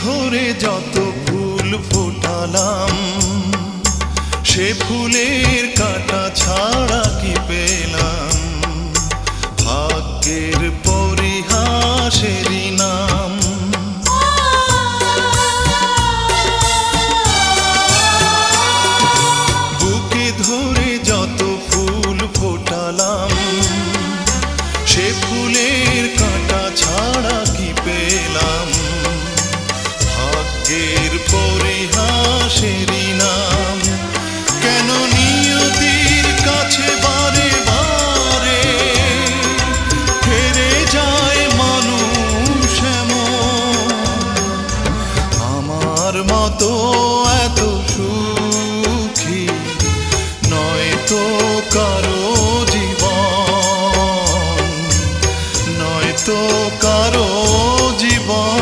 ধরে যত ফুল ফোটালাম, সে ফুলের কাঁটা ছাড়া কি পেলাম? ভাগ্যের পরিহাসেরই নাম। বুকে ধরে যত ফুল ফোটালাম, সে ফুলের কাঁটা ছাড়া কি পেলাম? ভাগ্যের পরিহাসেরই নাম। কেন নিয়তির কাছে বারে বারে হেরে যায় মানুষ এমন? আমার মতো এত সুখী নয় তো কারো